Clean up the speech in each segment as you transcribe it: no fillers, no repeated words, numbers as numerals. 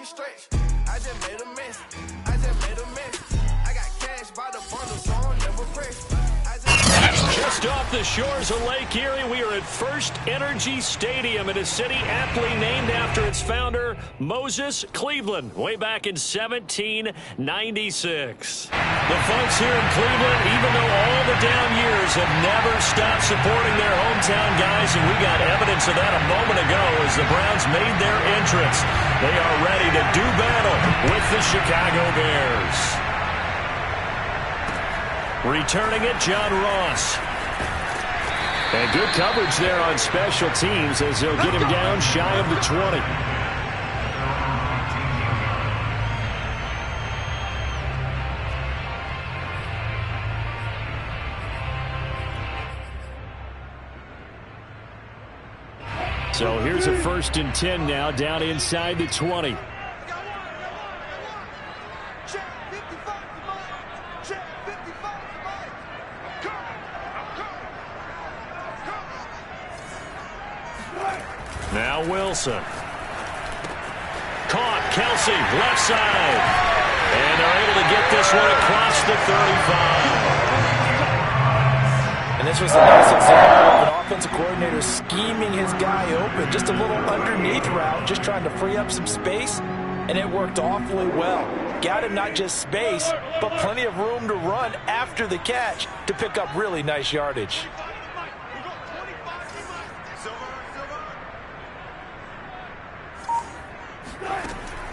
it stretch. I just made a mess. I just made a mess. I got cash by the bundle, so I'm never pressed. Just off the shores of Lake Erie, we are at First Energy Stadium in a city aptly named after its founder, Moses Cleveland, way back in 1796. The folks here in Cleveland, even though all the down years, have never stopped supporting their hometown guys, and we got evidence of that a moment ago as the Browns made their entrance. They are ready to do battle with the Chicago Bears. Returning it, John Ross. And good coverage there on special teams as they'll get him down shy of the 20. So here's a 1st and 10 now, down inside the 20. Now Wilson. Caught. Kelce, left side. And they're able to get this one across the 35. And this was a nice example of an offensive coordinator scheming his guy open. Just a little underneath route, just trying to free up some space. And it worked awfully well. Got him not just space, but plenty of room to run after the catch to pick up really nice yardage.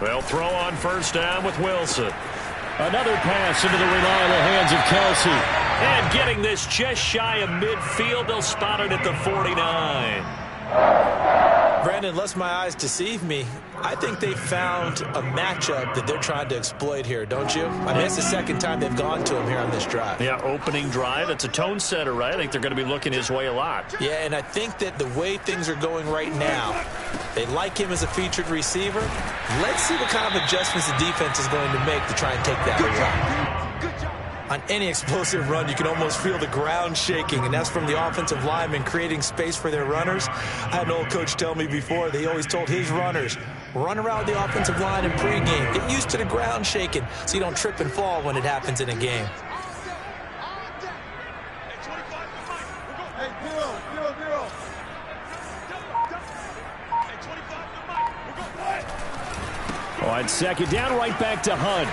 They'll throw on 1st down with Wilson. Another pass into the reliable hands of Kelce. And getting this just shy of midfield, they'll spot it at the 49. Brandon, lest my eyes deceive me, I think they found a matchup that they're trying to exploit here, don't you? I mean, it's the second time they've gone to him here on this drive. Yeah, opening drive. It's a tone setter, right? I think they're going to be looking his way a lot. Yeah, and I think that the way things are going right now, they like him as a featured receiver. Let's see what kind of adjustments the defense is going to make to try and take that away. On any explosive run, you can almost feel the ground shaking, and that's from the offensive linemen creating space for their runners. I had an old coach tell me before, they always told his runners, run around the offensive line in pregame. Get used to the ground shaking so you don't trip and fall when it happens in a game. On 2nd down, right back to Hunt.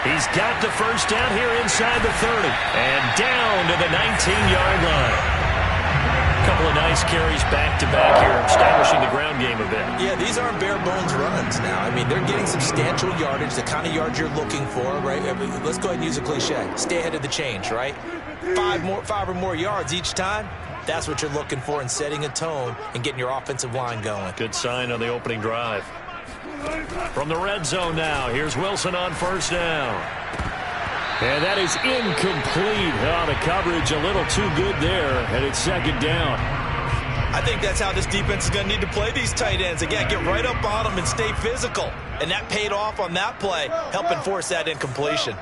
He's got the 1st down here inside the 30. And down to the 19-yard line. A couple of nice carries back-to-back here, establishing the ground game a bit. Yeah, these aren't bare-bones runs now. I mean, they're getting substantial yardage, the kind of yards you're looking for, right? I mean, let's go ahead and use a cliche. Stay ahead of the change, right? 5 or more yards each time. That's what you're looking for in setting a tone and getting your offensive line going. Good sign on the opening drive. From the red zone now, here's Wilson on 1st down. And that is incomplete. Oh, the coverage a little too good there, and it's 2nd down. I think that's how this defense is going to need to play these tight ends. Again, get right up on them and stay physical. And that paid off on that play, helping force that incompletion.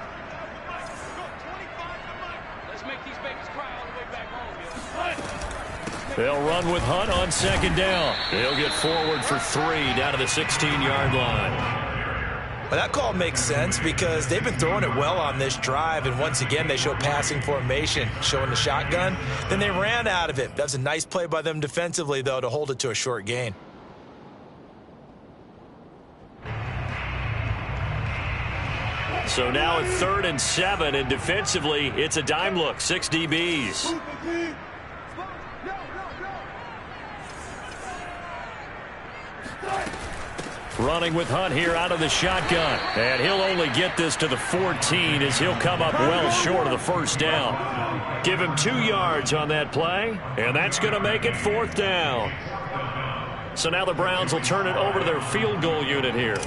They'll run with Hunt on 2nd down. They'll get forward for 3 down to the 16-yard line. Well, that call makes sense because they've been throwing it well on this drive, and once again they show passing formation, showing the shotgun. Then they ran out of it. That's a nice play by them defensively, though, to hold it to a short gain. So now at 3rd and 7, and defensively it's a dime look, 6 DBs. Running with Hunt here out of the shotgun. And he'll only get this to the 14 as he'll come up well short of the 1st down. Give him 2 yards on that play, and that's going to make it 4th down. So now the Browns will turn it over to their field goal unit here.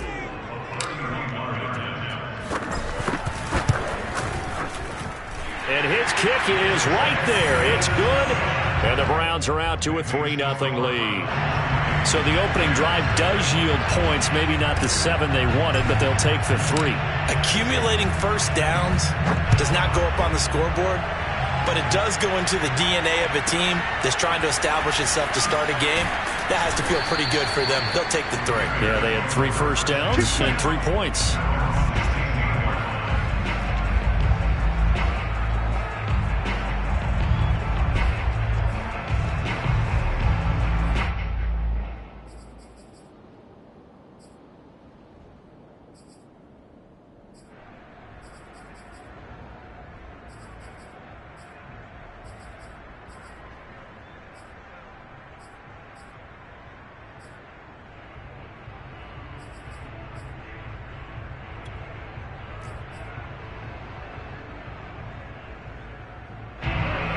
And his kick is right there. It's good. And the Browns are out to a 3-0 lead. So the opening drive does yield points, maybe not the 7 they wanted, but they'll take the 3. Accumulating 1st downs does not go up on the scoreboard. but it does go into the DNA of a team that's trying to establish itself to start a game. That has to feel pretty good for them. They'll take the 3. Yeah, they had 3 first downs and 3 points.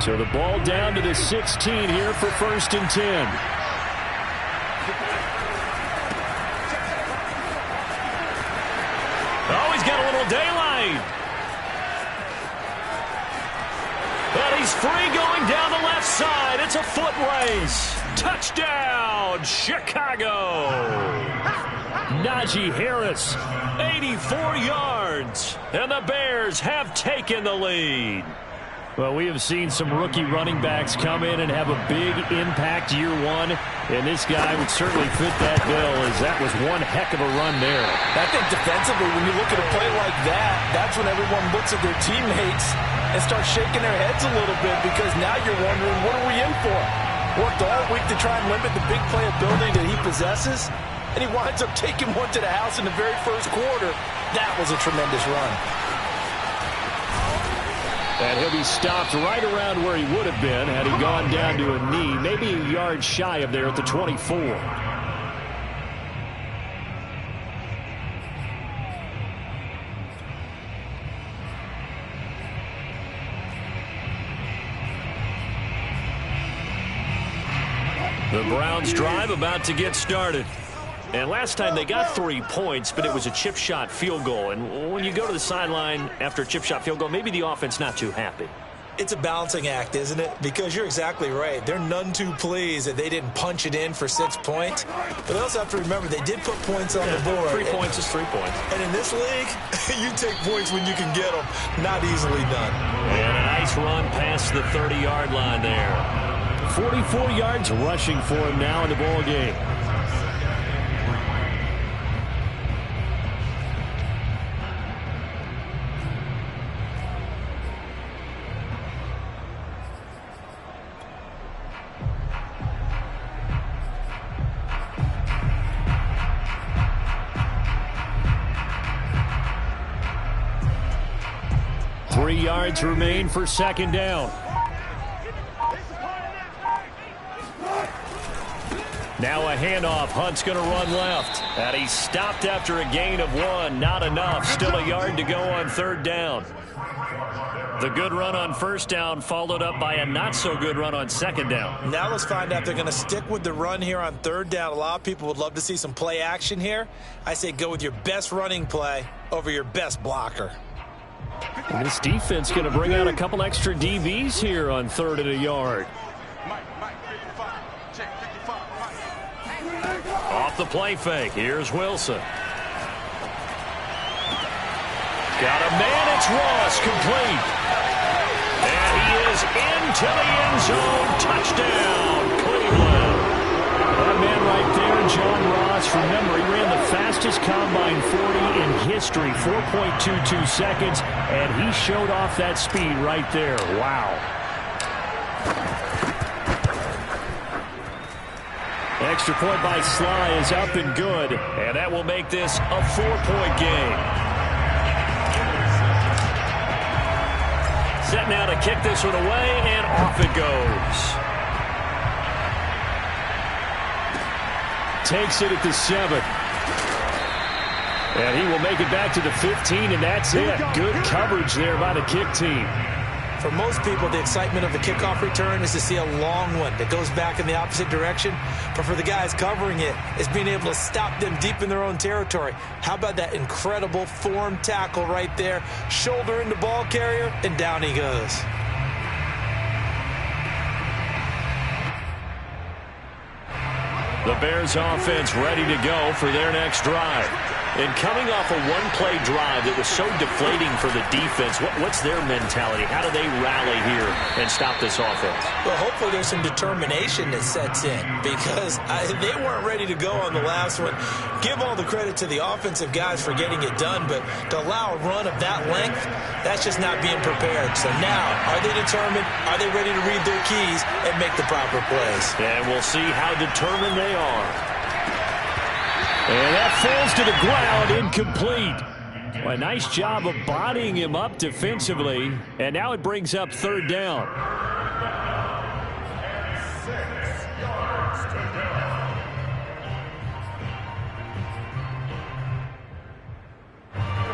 So the ball down to the 16 here for 1st and 10. Oh, he's got a little daylight. But he's free going down the left side. It's a foot race. Touchdown, Chicago. Najee Harris, 84 yards. And the Bears have taken the lead. Well, we have seen some rookie running backs come in and have a big impact year 1, and this guy would certainly fit that bill, as that was one heck of a run there. I think defensively, when you look at a play like that, that's when everyone looks at their teammates and starts shaking their heads a little bit, because now you're wondering, what are we in for? Worked all week to try and limit the big play ability that he possesses, and he winds up taking one to the house in the very first quarter. That was a tremendous run. And he'll be stopped right around where he would have been had he gone down to a knee, maybe a yard shy of there at the 24. The Browns drive about to get started. And last time they got 3 points, but it was a chip shot field goal. And when you go to the sideline after a chip shot field goal, maybe the offense not too happy. It's a balancing act, isn't it? Because you're exactly right. They're none too pleased that they didn't punch it in for 6 points. But they also have to remember they did put points on the board. 3 points is 3 points. And in this league, you take points when you can get them. Not easily done. And a nice run past the 30-yard line there. 44 yards rushing for him now in the ball game. Yards remain for 2nd down. Now a handoff. Hunt's going to run left. And he's stopped after a gain of 1. Not enough. Still a yard to go on 3rd down. The good run on 1st down followed up by a not-so-good run on 2nd down. Now let's find out if they're going to stick with the run here on 3rd down. A lot of people would love to see some play action here. I say go with your best running play over your best blocker. And this defense going to bring out a couple extra DBs here on 3rd and a yard. Off the play fake. Here's Wilson. Got a man. It's Ross, complete. And he is into the end zone. Touchdown, Cleveland. That man right there, John Ross, remember, he ran the fastest combine 40 in history, 4.22 seconds, and he showed off that speed right there. Wow. Extra point by Sly is up and good, and that will make this a 4-point game. Set now to kick this one away, and off it goes. Takes it at the 7. And he will make it back to the 15, and that's it. Good coverage there by the kick team. For most people, the excitement of the kickoff return is to see a long one that goes back in the opposite direction. But for the guys covering it, it's being able to stop them deep in their own territory. How about that incredible form tackle right there? Shoulder in the ball carrier, and down he goes. The Bears offense ready to go for their next drive. And coming off a one-play drive that was so deflating for the defense, what's their mentality? How do they rally here and stop this offense? Well, hopefully there's some determination that sets in because they weren't ready to go on the last one. Give all the credit to the offensive guys for getting it done, but to allow a run of that length, that's just not being prepared. So now, are they determined? Are they ready to read their keys and make the proper plays? And we'll see how determined they are. And that falls to the ground, incomplete. Well, a nice job of bodying him up defensively. And now it brings up third down.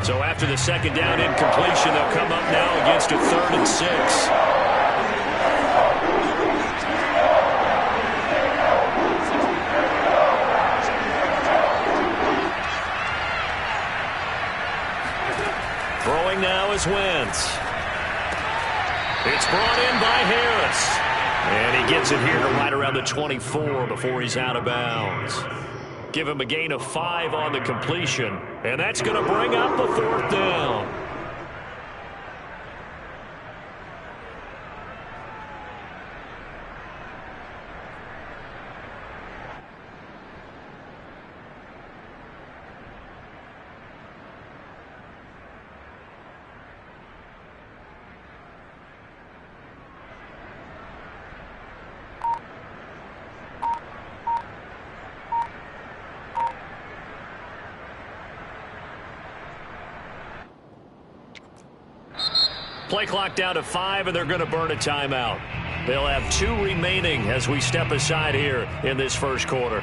So after the second down incompletion, they'll come up now against a 3rd and 6. Throwing now is Wentz. It's brought in by Harris. And he gets it here to right around the 24 before he's out of bounds. Give him a gain of 5 on the completion. And that's going to bring up a 4th down. Play clock down to 5, and they're going to burn a timeout. They'll have 2 remaining as we step aside here in this first quarter.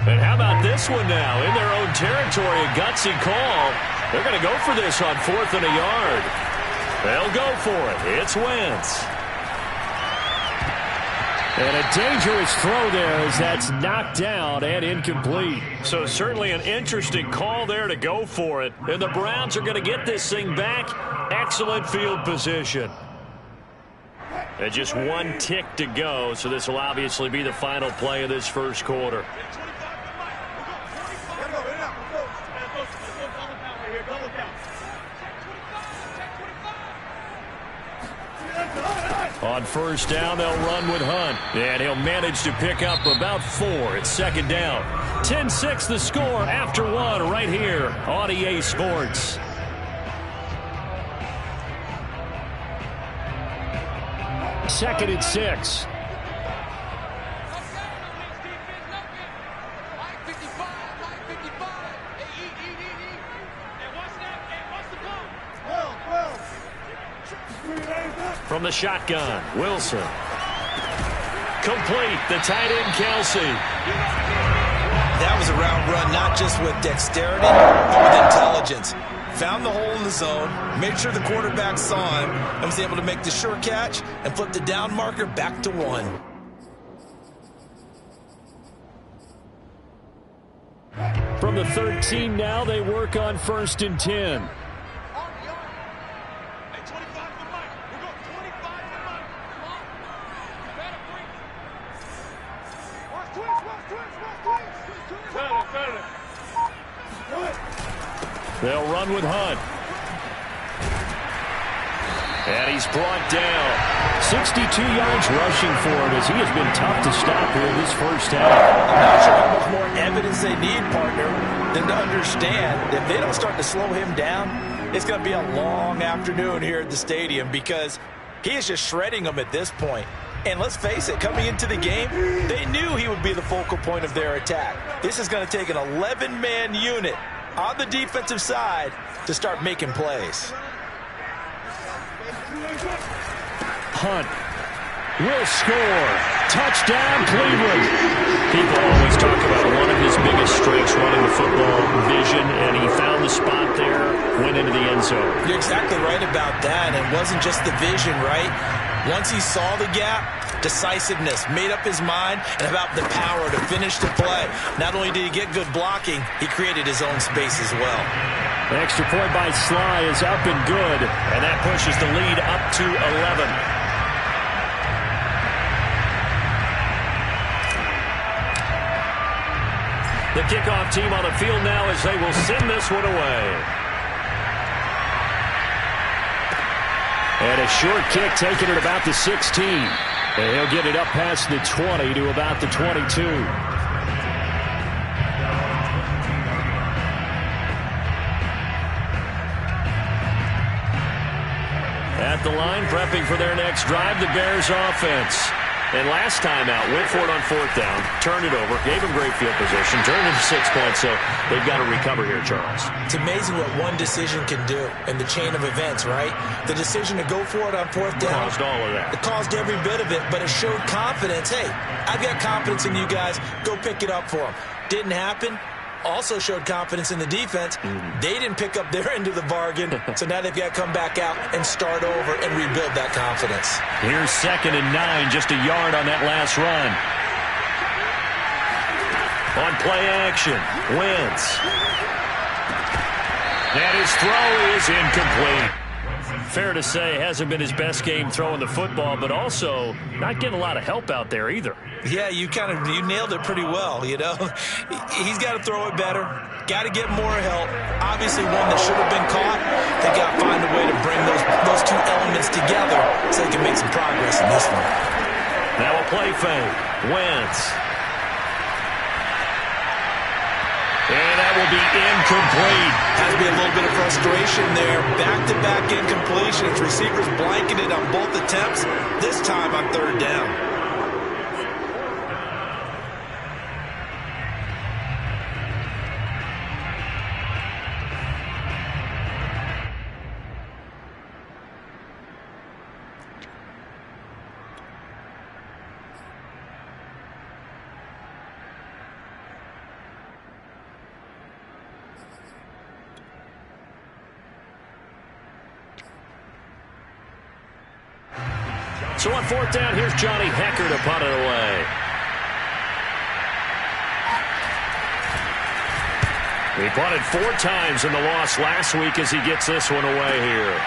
And how about this one now? In their own territory, a gutsy call. They're going to go for this on 4th and a yard. They'll go for it. It's Wentz. And a dangerous throw there as that's knocked down and incomplete. So certainly an interesting call there to go for it. And the Browns are going to get this thing back. Excellent field position. And just 1 tick to go, so this will obviously be the final play of this first quarter. On first down, they'll run with Hunt. And he'll manage to pick up about 4. It's second down. 10-6 the score after 1 right here on EA Sports. Second and 6. From the shotgun, Wilson. Complete, the tight end, Kelsey. That was a route run, not just with dexterity, but with intelligence. Found the hole in the zone, made sure the quarterback saw him, and was able to make the sure catch and flip the down marker back to 1. From the 13 now, they work on 1st and 10. They'll run with Hunt. And he's brought down. 62 yards rushing for him as he has been tough to stop here this first half. I'm not sure how much more evidence they need, partner, than to understand that if they don't start to slow him down, it's going to be a long afternoon here at the stadium because he is just shredding them at this point. And let's face it, coming into the game, they knew he would be the focal point of their attack. This is going to take an 11-man unit on the defensive side to start making plays. Hunt. Will score. Touchdown, Cleveland. People always talk about one of his biggest strengths running the football, vision, and he found the spot there, went into the end zone. You're exactly right about that. It wasn't just the vision, right? Once he saw the gap, decisiveness, made up his mind, and about the power to finish the play. Not only did he get good blocking, he created his own space as well. The extra point by Sly is up and good. And that pushes the lead up to 11. The kickoff team on the field now as they will send this one away. And a short kick taken at about the 16. And he'll get it up past the 20 to about the 22. At the line, prepping for their next drive, the Bears offense. And last time out, went for it on fourth down, turned it over, gave him great field position, turned it to 6 points, so they've got to recover here, Charles. It's amazing what one decision can do in the chain of events, right? The decision to go for it on fourth down. Caused all of that. It caused every bit of it, but it showed confidence. Hey, I've got confidence in you guys. Go pick it up for them. Didn't happen. Also showed confidence in the defense. They didn't pick up their end of the bargain, so now they've got to come back out and start over and rebuild that confidence. Here's 2nd and 9, just a yard on that last run. On play action, Wentz. And his throw is incomplete. Fair to say, hasn't been his best game throwing the football, but also not getting a lot of help out there either. Yeah, you nailed it pretty well, you know. He's got to throw it better. Got to get more help. Obviously one that should have been caught. They got to find a way to bring those two elements together so they can make some progress in this one. Now a play fake. Wentz. And that will be incomplete. Has to be a little bit of frustration there. Back-to-back incompletions. Receivers blanketed on both attempts. This time on third down. So on fourth down, here's Johnny Hekker to punt it away. He punted 4 times in the loss last week as he gets this one away here.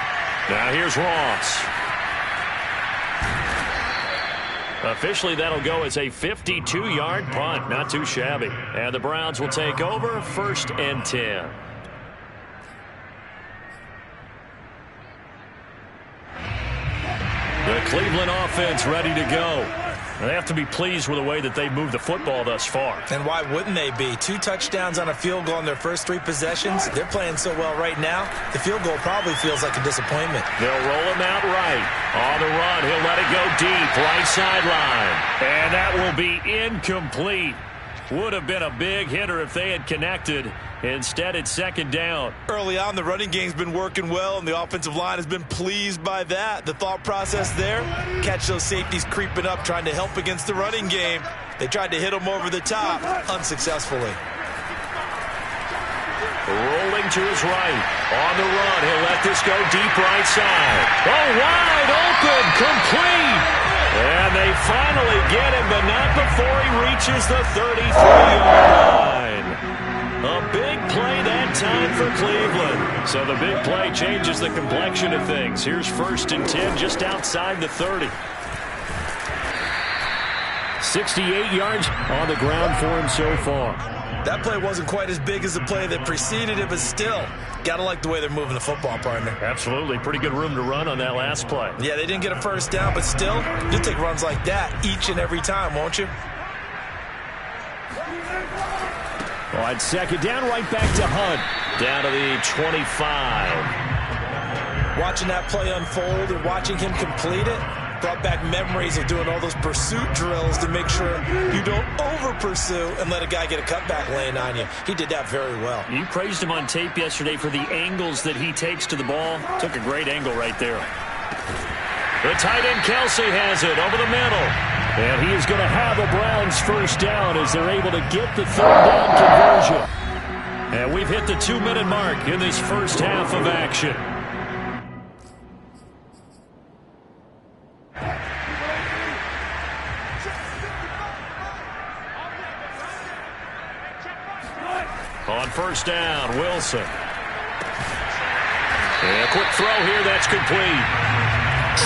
Now here's Ross. Officially, that'll go as a 52-yard punt. Not too shabby. And the Browns will take over 1st and 10. The Cleveland offense ready to go. They have to be pleased with the way that they moved the football thus far. And why wouldn't they be? 2 touchdowns on a field goal in their first 3 possessions. They're playing so well right now, the field goal probably feels like a disappointment. They'll roll him out right. On the run, he'll let it go deep, right sideline. And that will be incomplete. Would have been a big hitter if they had connected. Instead, it's 2nd down. Early on, the running game's been working well, and the offensive line has been pleased by that. The thought process there, catch those safeties creeping up, trying to help against the running game. They tried to hit them over the top, unsuccessfully. Rolling to his right. On the run, he'll let this go deep right side. Oh, wide open, complete. And they finally get him, but not before he reaches the 33-yard line. A big play that time for Cleveland. So the big play changes the complexion of things. Here's 1st and 10 just outside the 30. 68 yards on the ground for him so far. That play wasn't quite as big as the play that preceded it, but still, got to like the way they're moving the football, partner. Absolutely. Pretty good room to run on that last play. Yeah, they didn't get a first down, but still, you'll take runs like that each and every time, won't you? On 2nd down, right back to Hunt. Down to the 25. Watching that play unfold and watching him complete it brought back memories of doing all those pursuit drills to make sure you don't over-pursue and let a guy get a cutback lane on you. He did that very well. You praised him on tape yesterday for the angles that he takes to the ball. Took a great angle right there. The tight end Kelsey has it over the middle. And he is going to have a Browns first down as they're able to get the third down conversion. And we've hit the 2-minute mark in this first half of action. On first down, Wilson. And a quick throw here, that's complete.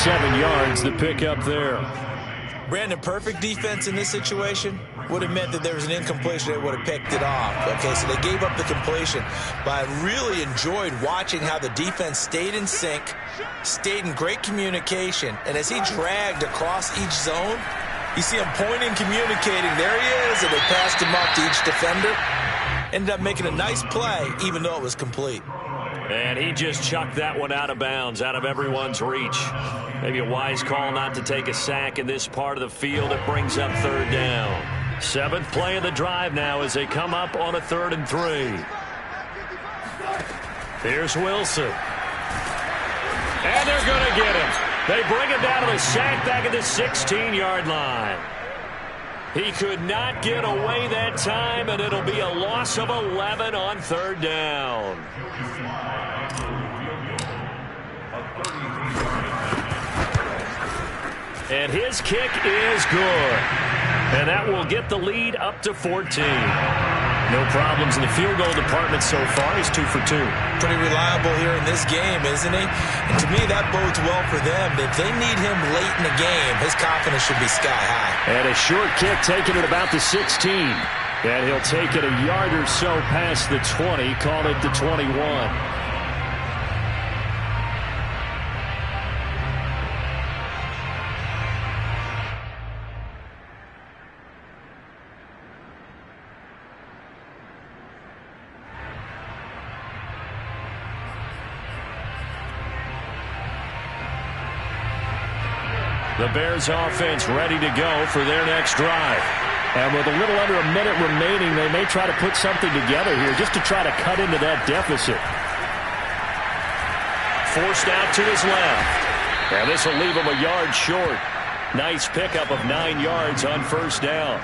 7 yards the pick up there. Brandon, perfect defense in this situation would have meant that there was an incompletion. They would have picked it off. Okay, so they gave up the completion. But I really enjoyed watching how the defense stayed in sync, stayed in great communication, and as he dragged across each zone, you see him pointing, communicating. There he is, and they passed him off to each defender. Ended up making a nice play, even though it was complete. And he just chucked that one out of bounds, out of everyone's reach. Maybe a wise call not to take a sack in this part of the field. It brings up third down. 7th play of the drive now as they come up on a 3rd and 3. Here's Wilson. And they're going to get him. They bring him down to the sack back at the 16-yard line. He could not get away that time, and it'll be a loss of 11 on 3rd down. And his kick is good. And that will get the lead up to 14. No problems in the field goal department so far. He's 2 for 2. Pretty reliable here in this game, isn't he? And to me, that bodes well for them. If they need him late in the game, his confidence should be sky high. And a short kick taken at about the 16. And he'll take it a yard or so past the 20, call it the 21. The Bears offense ready to go for their next drive. And with a little under a minute remaining, they may try to put something together here just to try to cut into that deficit. Forced out to his left. And this will leave him a yard short. Nice pickup of 9 yards on first down.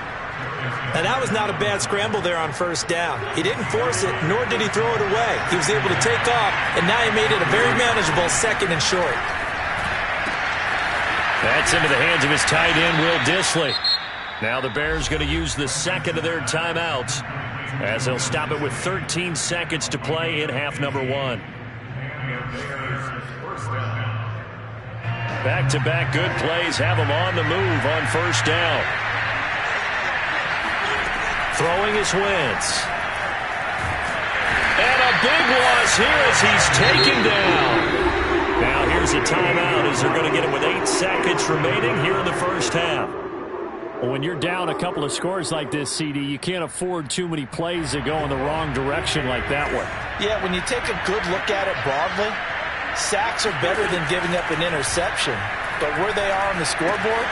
And that was not a bad scramble there on first down. He didn't force it, nor did he throw it away. He was able to take off, and now he made it a very manageable 2nd and short. That's into the hands of his tight end, Will Dissly. Now the Bears going to use the 2nd of their timeouts as they'll stop it with 13 seconds to play in half number 1. Back-to-back good plays have them on the move on first down. Throwing is Wentz. And a big loss here as he's taken down. Now here's a timeout as they're going to get it with 8 seconds remaining here in the first half. Well, when you're down a couple of scores like this, CD, you can't afford too many plays that go in the wrong direction like that one. Yeah, when you take a good look at it broadly, sacks are better than giving up an interception. But where they are on the scoreboard,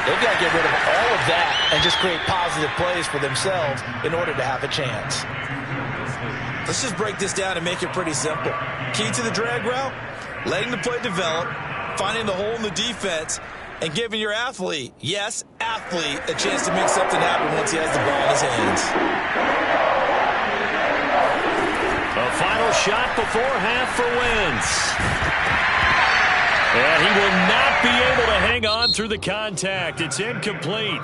they've got to get rid of all of that and just create positive plays for themselves in order to have a chance. Let's just break this down and make it pretty simple. Key to the drag route, letting the play develop, finding the hole in the defense, and giving your athlete, yes, athlete, a chance to make something happen once he has the ball in his hands. A final shot before half for Wentz. And he will not be able to hang on through the contact. It's incomplete.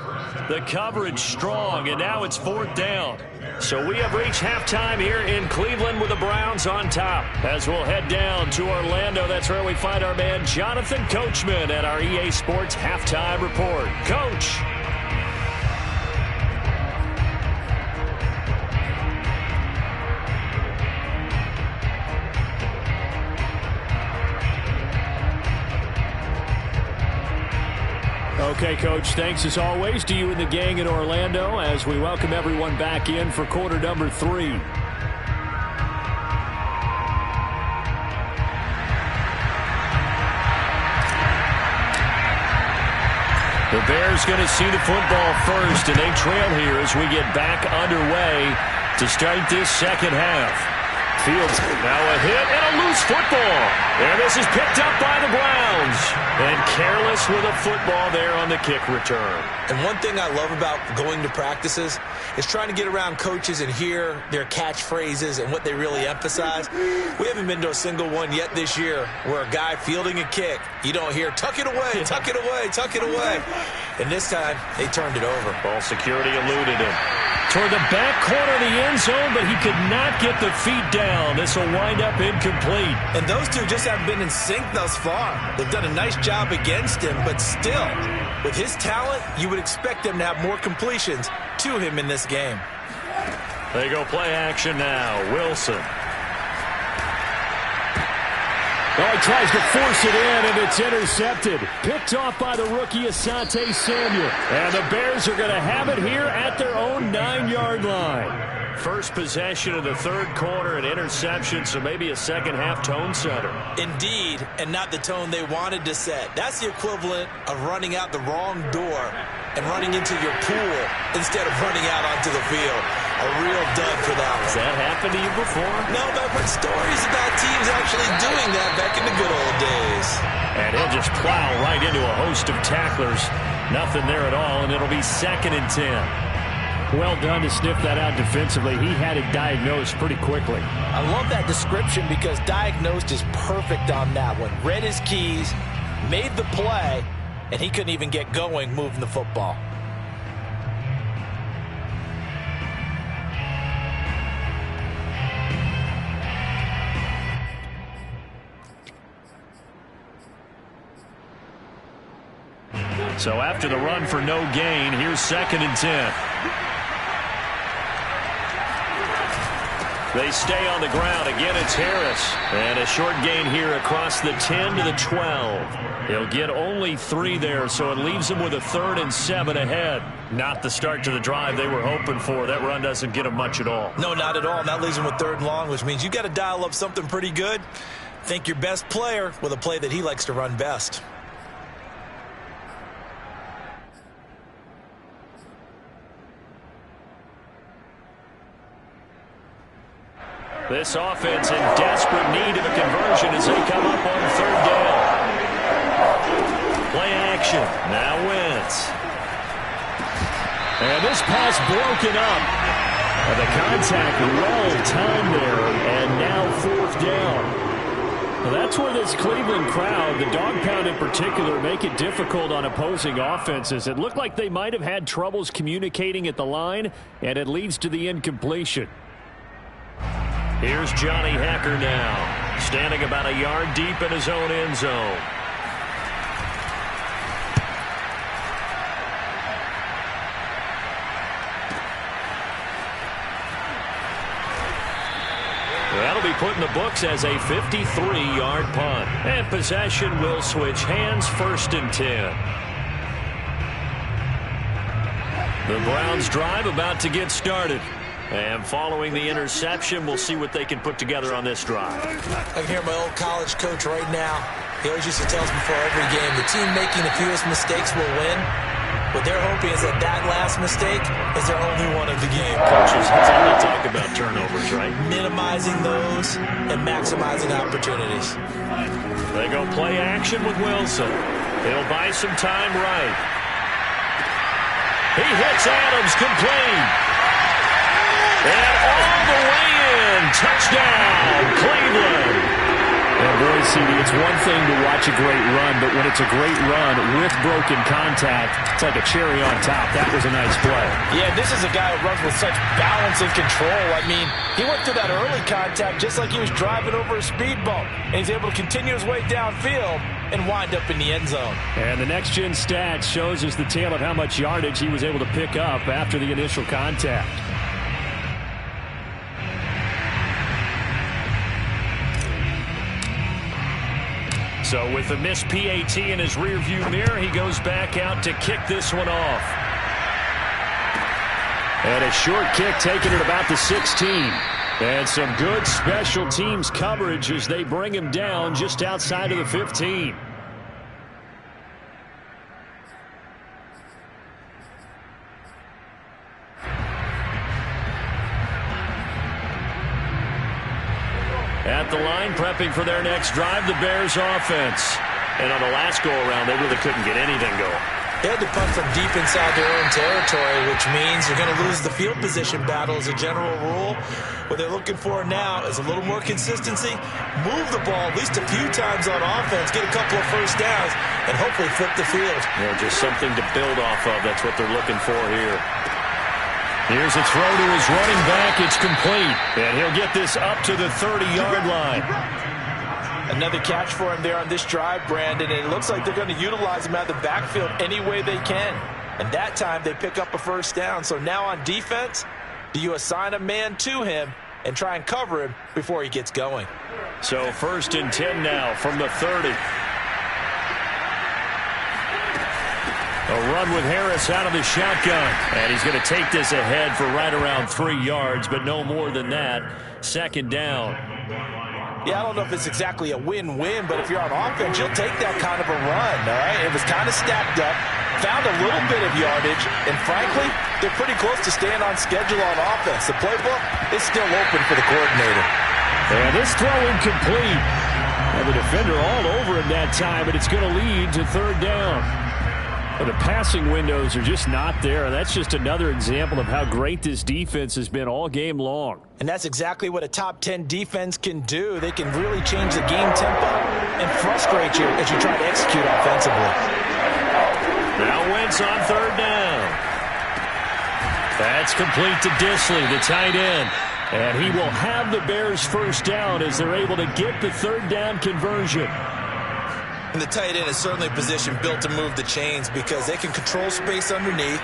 The coverage strong, and now it's 4th down. So we have reached halftime here in Cleveland with the Browns on top. As we'll head down to Orlando, that's where we find our man Jonathan Coachman at our EA Sports Halftime Report. Coach. Okay, Coach, thanks as always to you and the gang in Orlando as we welcome everyone back in for quarter number 3. The Bears going to see the football first, and they trail here as we get back underway to start this second half. Fields now a hit and a loose football. And this is picked up by the Browns. And careless Willis with a football there on the kick return. And one thing I love about going to practices is trying to get around coaches and hear their catchphrases and what they really emphasize. We haven't been to a single one yet this year where a guy fielding a kick, you don't hear, tuck it away, tuck it away, tuck it away. And this time, they turned it over. Ball security eluded him. Toward the back corner of the end zone, but he could not get the feet down. This will wind up incomplete. And those two just haven't been in sync thus far. They've done a nice job against him, but still, with his talent, you would expect them to have more completions to him in this game. They go play action now. Wilson. Oh, he tries to force it in, and it's intercepted. Picked off by the rookie Asante Samuel. And the Bears are going to have it here at their own 9-yard line. First possession of the third quarter, an interception, so maybe a second-half tone setter. Indeed, and not the tone they wanted to set. That's the equivalent of running out the wrong door and running into your pool instead of running out onto the field. A real dud for that one. Has that happened to you before? No, but I've heard stories about teams actually doing that back in the good old days. And he'll just plow right into a host of tacklers. Nothing there at all, and it'll be 2nd and 10. Well done to sniff that out defensively. He had it diagnosed pretty quickly. I love that description because diagnosed is perfect on that one. Read his keys, made the play, and he couldn't even get going moving the football. So after the run for no gain, here's 2nd and 10. They stay on the ground. Again, it's Harris. And a short gain here across the 10 to the 12. He'll get only 3 there, so it leaves him with a 3rd and 7 ahead. Not the start to the drive they were hoping for. That run doesn't get him much at all. No, not at all. And that leaves him with 3rd and long, which means you got to dial up something pretty good. Think your best player with a play that he likes to run best. This offense in desperate need of a conversion as they come up on 3rd down. Play action. Now Wentz. And this pass broken up. And the contact well timed there. And now 4th down. Well, that's where this Cleveland crowd, the dog pound in particular, make it difficult on opposing offenses. It looked like they might have had troubles communicating at the line, and it leads to the incompletion. Here's Johnny Hekker now, standing about a yard deep in his own end zone. That'll be put in the books as a 53-yard punt. And possession will switch hands, 1st and 10. The Browns drive about to get started. And following the interception, we'll see what they can put together on this drive. I can hear my old college coach right now. He always used to tell us before every game, the team making the fewest mistakes will win. What they're hoping is that that last mistake is their only one of the game. Coaches tend to talk about turnovers, right? Minimizing those and maximizing opportunities. They go play action with Wilson. He'll buy some time right. He hits Adams complete. And all the way in. Touchdown, Cleveland. And boy, CD, it's one thing to watch a great run, but when it's a great run with broken contact, it's like a cherry on top. That was a nice play. Yeah, this is a guy who runs with such balance and control. I mean, he went through that early contact just like he was driving over a speed bump. And he's able to continue his way downfield and wind up in the end zone. And the next-gen stats shows us the tale of how much yardage he was able to pick up after the initial contact. So with the missed PAT in his rearview mirror, he goes back out to kick this one off. And a short kick taken at about the 16. And some good special teams coverage as they bring him down just outside of the 15. At the line, prepping for their next drive, the Bears offense. And on the last go-around, they really couldn't get anything going. They had to punt from deep inside their own territory, which means you're going to lose the field position battle as a general rule. What they're looking for now is a little more consistency, move the ball at least a few times on offense, get a couple of first downs, and hopefully flip the field. Yeah, just something to build off of. That's what they're looking for here. Here's a throw to his running back. It's complete. And he'll get this up to the 30-yard line. Another catch for him there on this drive, Brandon, and it looks like they're going to utilize him out of the backfield any way they can. And that time they pick up a first down. So now on defense, do you assign a man to him and try and cover him before he gets going? So 1st and 10 now from the 30. A run with Harris out of the shotgun. And he's going to take this ahead for right around 3 yards, but no more than that. 2nd down. Yeah, I don't know if it's exactly a win-win, but if you're on offense, you'll take that kind of a run, all right? It was kind of stacked up, found a little bit of yardage, and frankly, they're pretty close to staying on schedule on offense. The playbook is still open for the coordinator. And this throw incomplete. And the defender all over him that time, and it's going to lead to 3rd down. But the passing windows are just not there. That's just another example of how great this defense has been all game long. And that's exactly what a top 10 defense can do. They can really change the game tempo and frustrate you as you try to execute offensively. Now Wentz on 3rd down. That's complete to Dissly, the tight end. And he will have the Bears' first down as they're able to get the 3rd down conversion. And the tight end is certainly a position built to move the chains because they can control space underneath.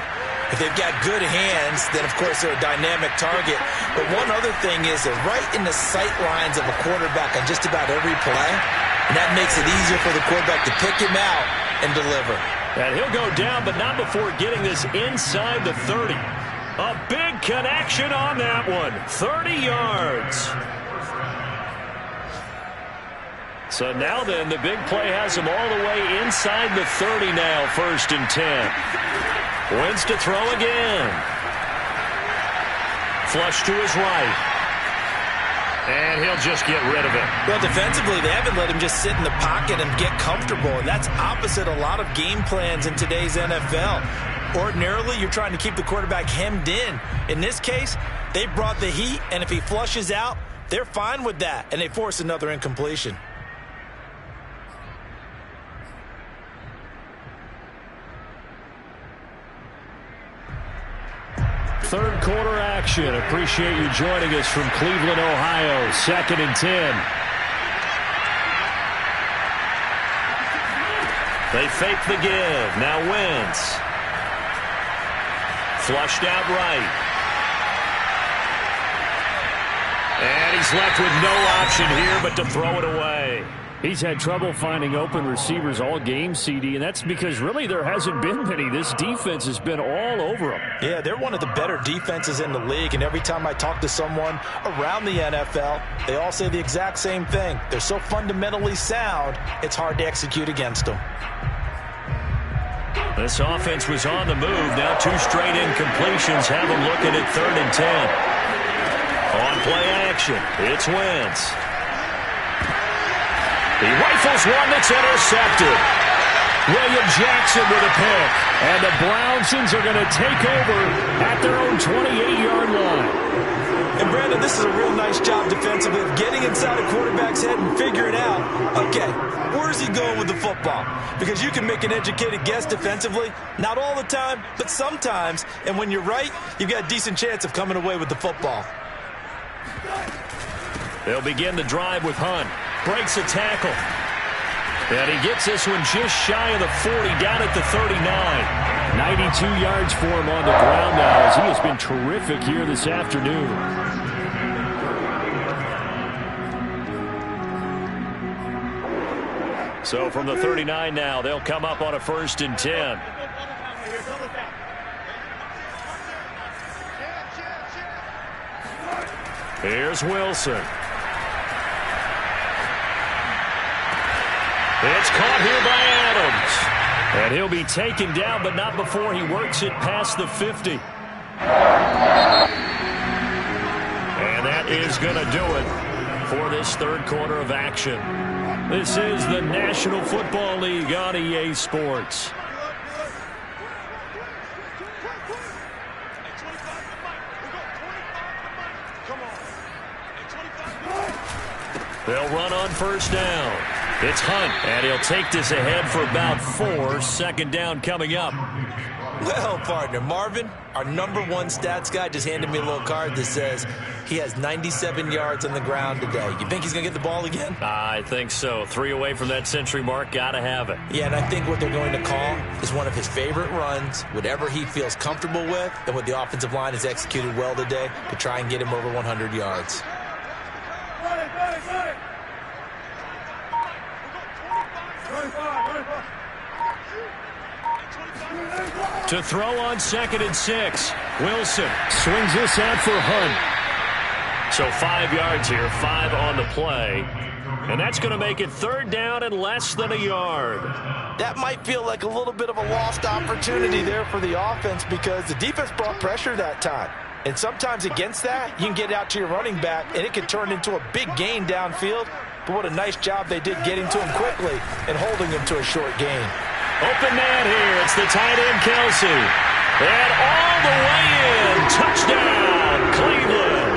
If they've got good hands, then, of course, they're a dynamic target. But one other thing is they're right in the sight lines of a quarterback on just about every play. And that makes it easier for the quarterback to pick him out and deliver. And he'll go down, but not before getting this inside the 30. A big connection on that one. 30 yards. So now then, the big play has him all the way inside the 30 now, 1st and 10. Wentz to throw again. Flush to his right. And he'll just get rid of it. Well, defensively, they haven't let him just sit in the pocket and get comfortable, and that's opposite a lot of game plans in today's NFL. Ordinarily, you're trying to keep the quarterback hemmed in. In this case, they brought the heat, and if he flushes out, they're fine with that, and they force another incompletion. 3rd quarter action. Appreciate you joining us from Cleveland, Ohio. 2nd and 10. They fake the give. Now Wentz. Flushed out right. And he's left with no option here but to throw it away. He's had trouble finding open receivers all game, CD, and that's because really there hasn't been many. This defense has been all over them. Yeah, they're one of the better defenses in the league, and every time I talk to someone around the NFL, they all say the exact same thing. They're so fundamentally sound, it's hard to execute against them. This offense was on the move. Now 2 straight incompletions have them looking at 3rd and 10. On play action, it's Wentz. He rifles one that's intercepted. William Jackson with a pick. And the Brownsons are going to take over at their own 28-yard line. And, Brandon, this is a real nice job defensively of getting inside a quarterback's head and figuring out, okay, where's he going with the football? Because you can make an educated guess defensively, not all the time, but sometimes. And when you're right, you've got a decent chance of coming away with the football. They'll begin the drive with Hunt. Breaks a tackle. And he gets this one just shy of the 40, down at the 39. 92 yards for him on the ground now as he has been terrific here this afternoon. So from the 39 now, they'll come up on a 1st and 10. Here's Wilson. It's caught here by Adams. And he'll be taken down, but not before he works it past the 50. And that is going to do it for this third quarter of action. This is the National Football League on EA Sports. They'll run on first down. It's Hunt, and he'll take this ahead for about 4. Second down coming up. Well, partner, Marvin, our #1 stats guy just handed me a little card that says he has 97 yards on the ground today. You think he's going to get the ball again? I think so. 3 away from that century mark. Got to have it. Yeah, and I think what they're going to call is one of his favorite runs, whatever he feels comfortable with, and what the offensive line has executed well today to try and get him over 100 yards. To throw on 2nd and 6. Wilson swings this out for Hunt. So 5 yards here, 5 on the play. And that's going to make it 3rd down and less than a yard. That might feel like a little bit of a lost opportunity there for the offense because the defense brought pressure that time. And sometimes against that, you can get out to your running back, and it can turn into a big gain downfield. But what a nice job they did getting to him quickly and holding him to a short gain. Open man here. It's the tight end, Kelsey. And all the way in. Touchdown, Cleveland.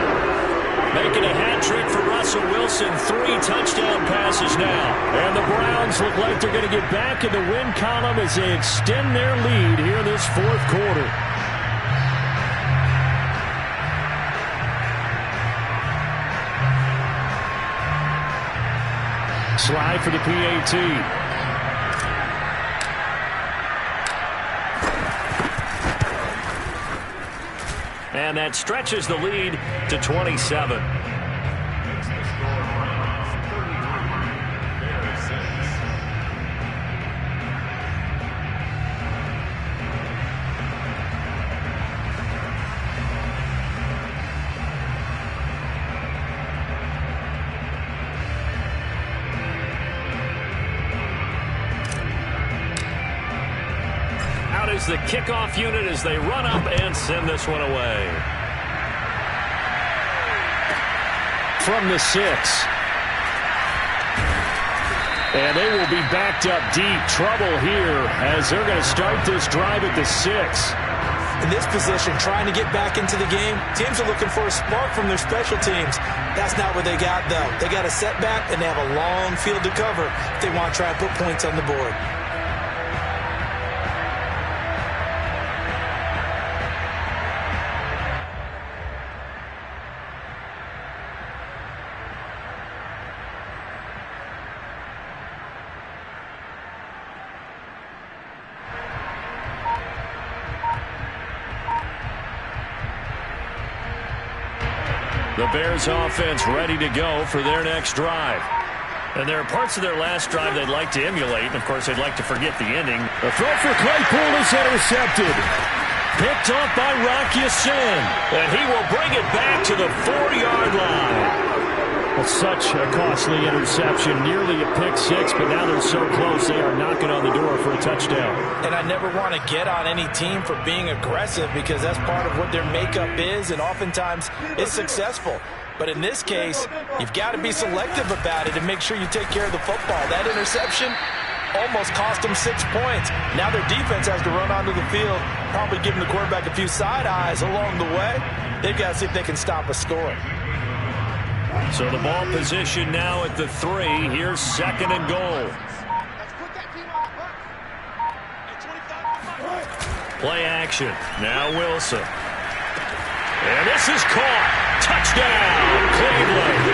Making a hat trick for Russell Wilson. 3 touchdown passes now. And the Browns look like they're going to get back in the win column as they extend their lead here in this 4th quarter. Slide for the PAT. And that stretches the lead to 27. Out is the kickoff unit as they run up and send this one away. From the 6. And they will be backed up deep. Trouble here as they're going to start this drive at the 6. In this position, trying to get back into the game, teams are looking for a spark from their special teams. That's not what they got, though. They got a setback, and they have a long field to cover if they want to try and put points on the board. The Bears offense ready to go for their next drive. And there are parts of their last drive they'd like to emulate. And, of course, they'd like to forget the ending. The throw for Claypool is intercepted. Picked off by Rock Ya-Sin. And he will bring it back to the 4-yard line. Well, such a costly interception. Nearly a pick 6, but now they're so close they are knocking on the door for a touchdown. And I never want to get on any team for being aggressive because that's part of what their makeup is, and oftentimes it's successful. But in this case, you've got to be selective about it and make sure you take care of the football. That interception almost cost them 6 points. Now their defense has to run onto the field, probably giving the quarterback a few side eyes along the way. They've got to see if they can stop a score. So the ball position now at the 3. Here's 2nd and goal. Play action. Now Wilson. And this is caught. Touchdown, Cleveland.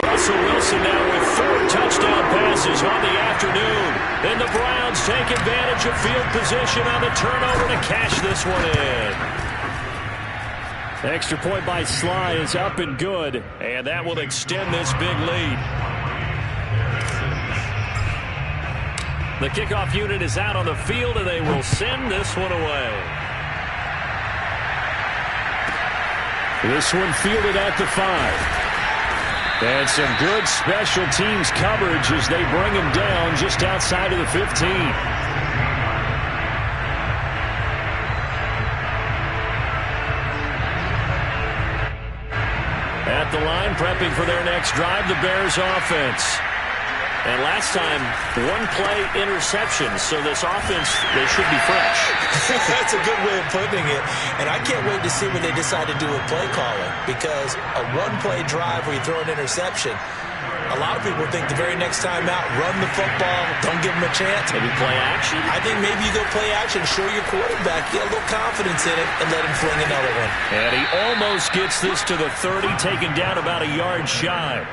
Russell Wilson now with 4 touchdown passes on the afternoon. And the Browns take advantage of field position on the turnover to cash this one in. Extra point by Sly is up and good. And that will extend this big lead. The kickoff unit is out on the field, and they will send this one away. This one fielded at the 5. And some good special teams coverage as they bring him down just outside of the 15. At at the line, prepping for their next drive, the Bears offense. And last time, one play interception, so this offense, they should be fresh. That's a good way of putting it. And I can't wait to see what they decide to do with play calling, because a one-play drive where you throw an interception, a lot of people think the very next time out, run the football, don't give them a chance. Maybe play action? I think maybe you go play action, show your quarterback, get a little confidence in it, and let him fling another one. And he almost gets this to the 30, taken down about a yard shy.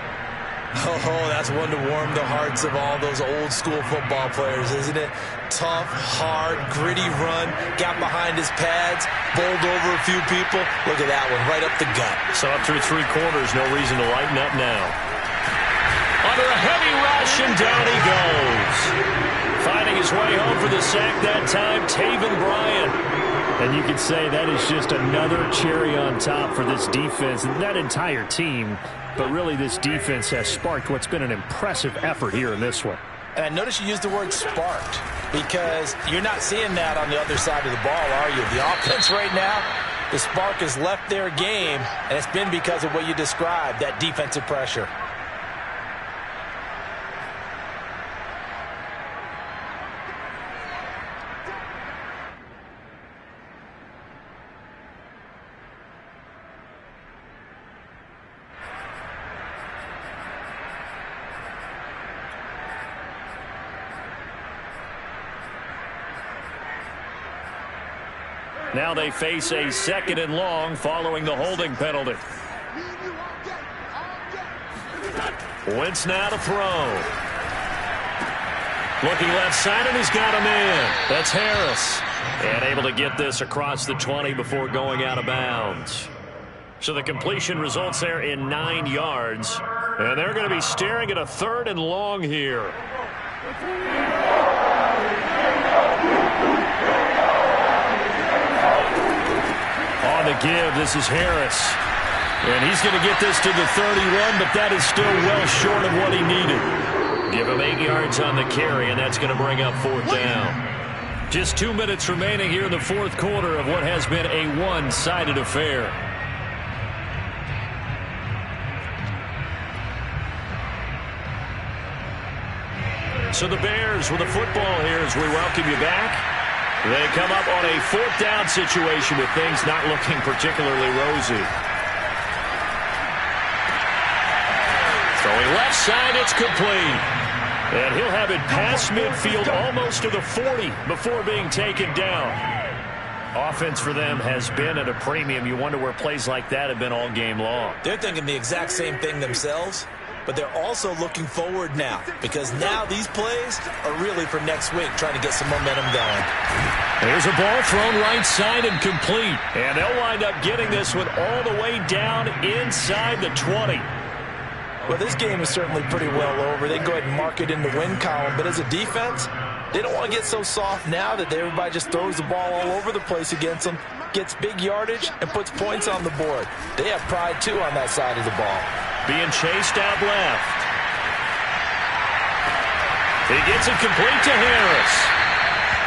Oh, that's one to warm the hearts of all those old-school football players, isn't it? Tough, hard, gritty run, got behind his pads, bowled over a few people. Look at that one, right up the gut. So up through three quarters, no reason to lighten up now. Under a heavy rush, and down he goes. Finding his way home for the sack that time, Taven Bryan. And you could say that is just another cherry on top for this defense and that entire team. But really, this defense has sparked what's been an impressive effort here in this one. And I notice you used the word sparked, because you're not seeing that on the other side of the ball, are you? The offense right now, the spark has left their game, and it's been because of what you described, that defensive pressure. Now they face a 2nd and long following the holding penalty. Wentz now to throw. Looking left side, and he's got a man. That's Harris. And able to get this across the 20 before going out of bounds. So the completion results there in 9 yards. And they're going to be staring at a 3rd and long here. On the give, this is Harris. And he's going to get this to the 31, but that is still well short of what he needed. Give him 8 yards on the carry, and that's going to bring up 4th down. Just 2 minutes remaining here in the 4th quarter of what has been a one-sided affair. So the Bears with the football here as we welcome you back. They come up on a 4th down situation with things not looking particularly rosy. Throwing left side, it's complete. And he'll have it past midfield almost to the 40 before being taken down. Offense for them has been at a premium. You wonder where plays like that have been all game long. They're thinking the exact same thing themselves, but they're also looking forward now, because now these plays are really for next week, trying to get some momentum going. There's a ball thrown right side and complete. And they'll wind up getting this one all the way down inside the 20. Well, this game is certainly pretty well over. They can go ahead and mark it in the win column, but as a defense, they don't want to get so soft now that everybody just throws the ball all over the place against them, gets big yardage, and puts points on the board. They have pride, too, on that side of the ball. Being chased out left. He gets it complete to Harris.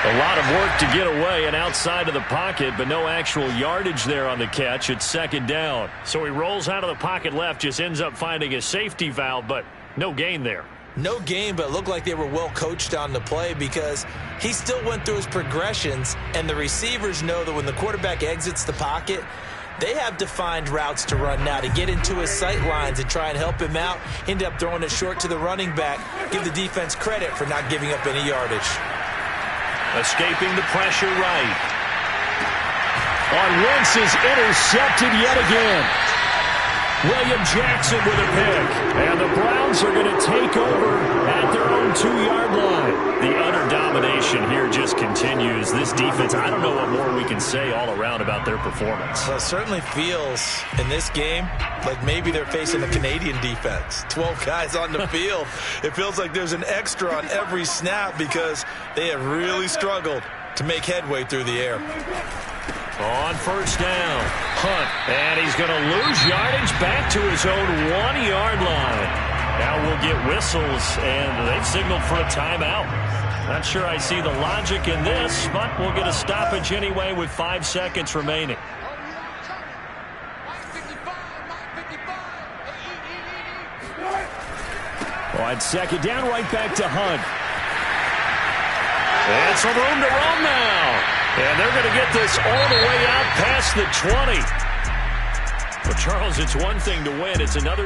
A lot of work to get away and outside of the pocket, but no actual yardage there on the catch. It's 2nd down. So he rolls out of the pocket left, just ends up finding a safety valve, but no gain there. No gain, but it looked like they were well coached on the play, because he still went through his progressions, and the receivers know that when the quarterback exits the pocket, they have defined routes to run now to get into his sight lines and try and help him out. End up throwing it short to the running back. Give the defense credit for not giving up any yardage. Escaping the pressure right. On Wentz is intercepted yet again. William Jackson with a pick. And the Browns are going to take over at their own 2-yard line. The utter domination here just continues. This defense, I don't know what more we can say all around about their performance. Well, it certainly feels in this game like maybe they're facing a Canadian defense. 12 guys on the field. It feels like there's an extra on every snap, because they have really struggled to make headway through the air. On 1st down, Hunt, and he's going to lose yardage back to his own 1-yard line. Now we'll get whistles, and they've signaled for a timeout. Not sure I see the logic in this, but we'll get a stoppage anyway with 5 seconds remaining. On second down, right back to Hunt. And some room to run now. And they're going to get this all the way out past the 20. Well, Charles, it's one thing to win. It's another